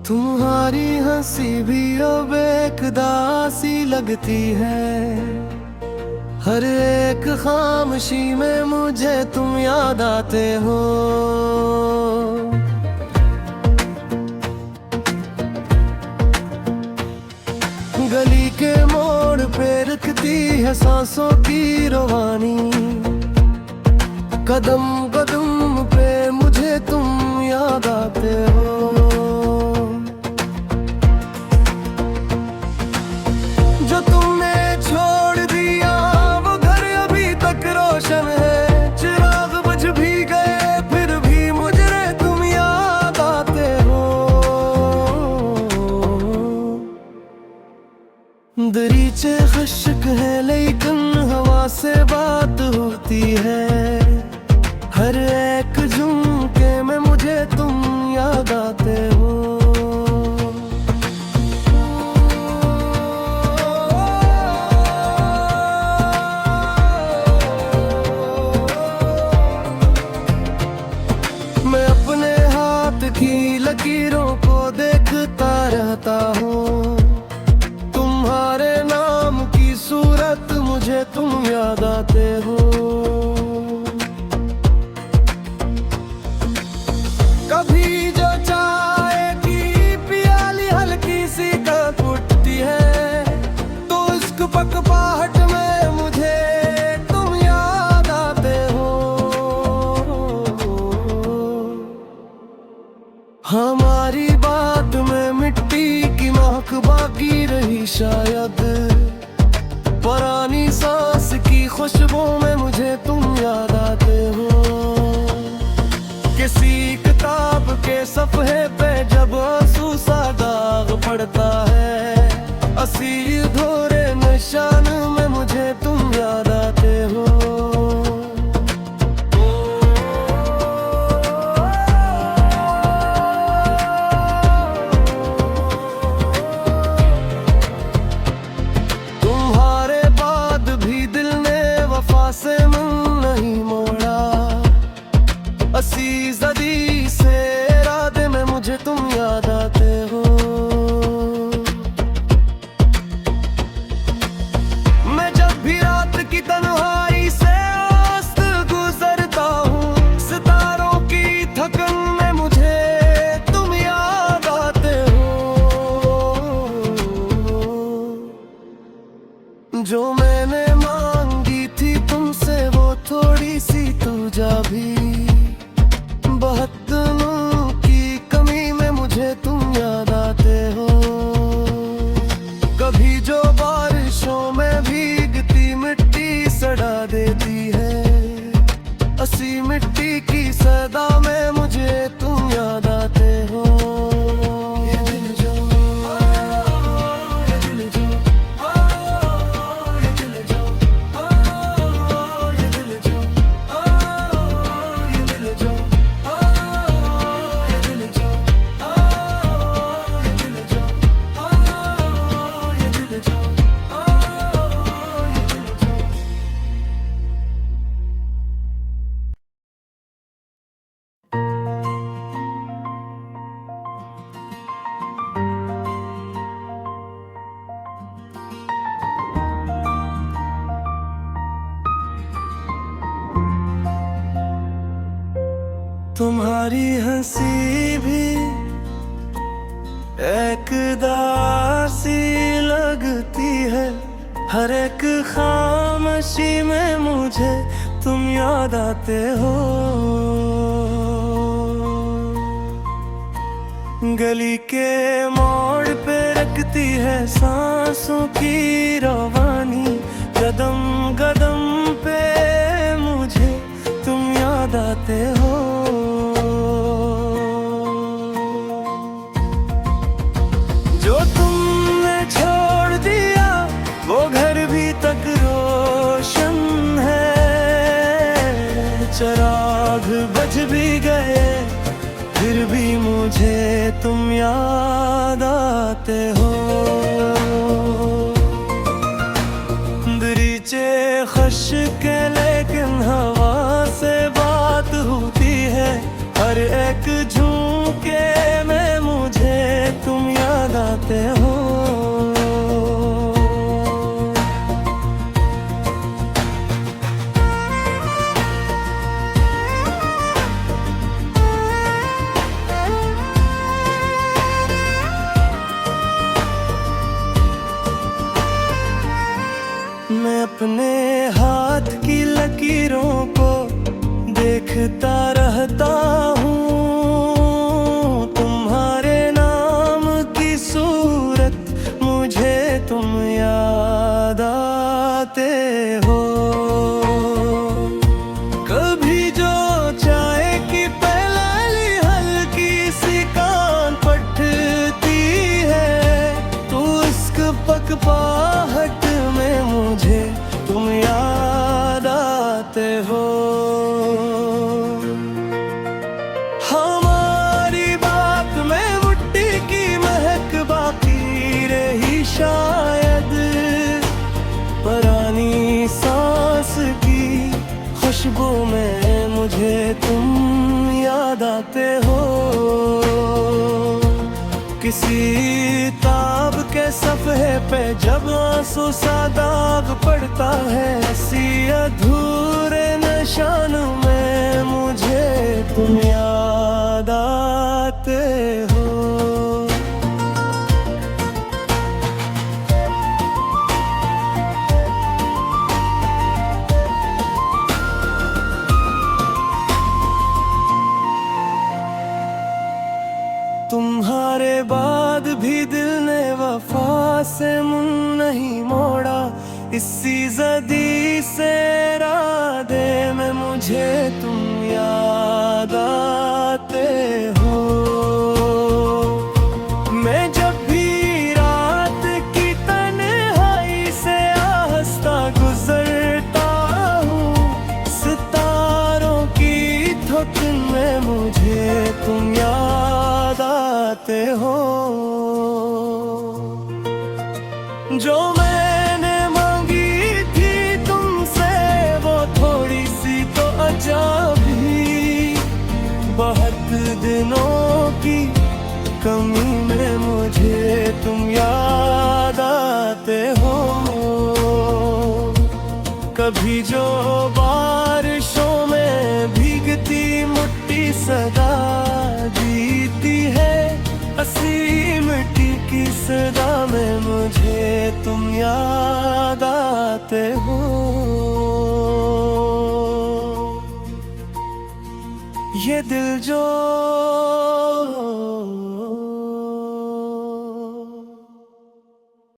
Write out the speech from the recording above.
तुम्हारी हंसी भी अब एकदासी लगती है। हर एक खामोशी में मुझे तुम याद आते हो। गली के मोड़ पे रखती है सांसों की रवानी। कदम कदम पे मुझे तुम याद आते हो। जो तुमने छोड़ दिया वो घर अभी तक रोशन है। चिराग बुझ भी गए फिर भी मुझे तुम याद आते हो। दरीचे खश्क है लेकिन हवा से बात होती है। हर एक झुमके में मुझे तुम याद आते हो। मैं अपने हाथ की लकीरों को देखता रहता हूँ। तुम्हारे नाम की सूरत मुझे तुम याद आते हो। कभी जो चाय की प्याली हल्की सी कप उठती है तो इश्क पकवाहट में मुझे तुम याद आते हो। हमारी बात में मिट्टी की महक बाकी रही शायद। पुरानी सांस की खुशबू में मुझे तुम याद आते हो। किसी किताब के सफ़े पे जब आंसू सा दाग पड़ता है। असी धोरे निशान में मुझे तुम याद आते हो। तुम्हारे बाद भी दिल ने वफा से मन नहीं मोड़ा। असी सदी से रात में मुझे तुम याद आते हो। मैं जब भी रात की तन्हाई से औस्त गुजरता हूँ। सितारों की थकन में मुझे तुम याद आते हो। जो मैंने मांगी थी तुमसे वो थोड़ी सी तुझा भी। बहुत दिनों की कमी में मुझे तुम याद आते हो। कभी जो बारिशों में भीगती मिट्टी सड़ा देती है। असी मिट्टी की सदा में मुझे तुम याद आते हो। ये दिल जो ये दिल जो ये दिल जो ये दिल जो ये दिल जो तुम्हारी हंसी भी एकदासी लगती है। हर एक खामोशी में मुझे तुम याद आते हो। गली के मोड़ पे रखती है सांसों की रवानी। कदम कदम पे मुझे तुम याद आते हो। जो तुमने छोड़ दिया वो घर भी तक रोशन है। चिराग बुझ भी गए फिर भी मुझे तुम याद आते हो। मुश्किल लेकिन हवा से बात होती है। हर एक झुमके में मुझे तुम याद आते हो। मैं अपने हाथ की लकीरों को देखता रहता हूँ। तुम्हारे नाम की सूरत मुझे तुम याद आते हो। कभी जो चाय की प्याली हल्की सी कान पटती है, तो उसके पकवाहट में मुझे तुम याद आते हो। हमारी बात में मिट्टी की महक बाकी रही शायद, पुरानी सांस की खुशबू में मुझे तुम याद आते हो। किसी ताब के सफ़े पे जब आंसू सा दाग पड़ता है, ऐसी अधूरे निशान में मुझे तुम याद आते हो। तुम्हारे बाद भी दिल ने वफा से मुंह नहीं मोड़ा। इसी ज़दी से राधे में मुझे तुम याद आते हो। मैं जब भी रात की तन्हाई से आहिस्ता गुजरता हूँ, सितारों की धुन में मुझे तुम याद आते हो। जो मैंने मांगी थी तुमसे वो थोड़ी सी तो अच्छा भी, बहुत दिनों की कमी में मुझे तुम याद आते हो। कभी जो बारिशों में भीगती मिट्टी सदा जीती है, हसी मिट्टी की सदा में मुझे तुम याद आते हो। ये दिल जो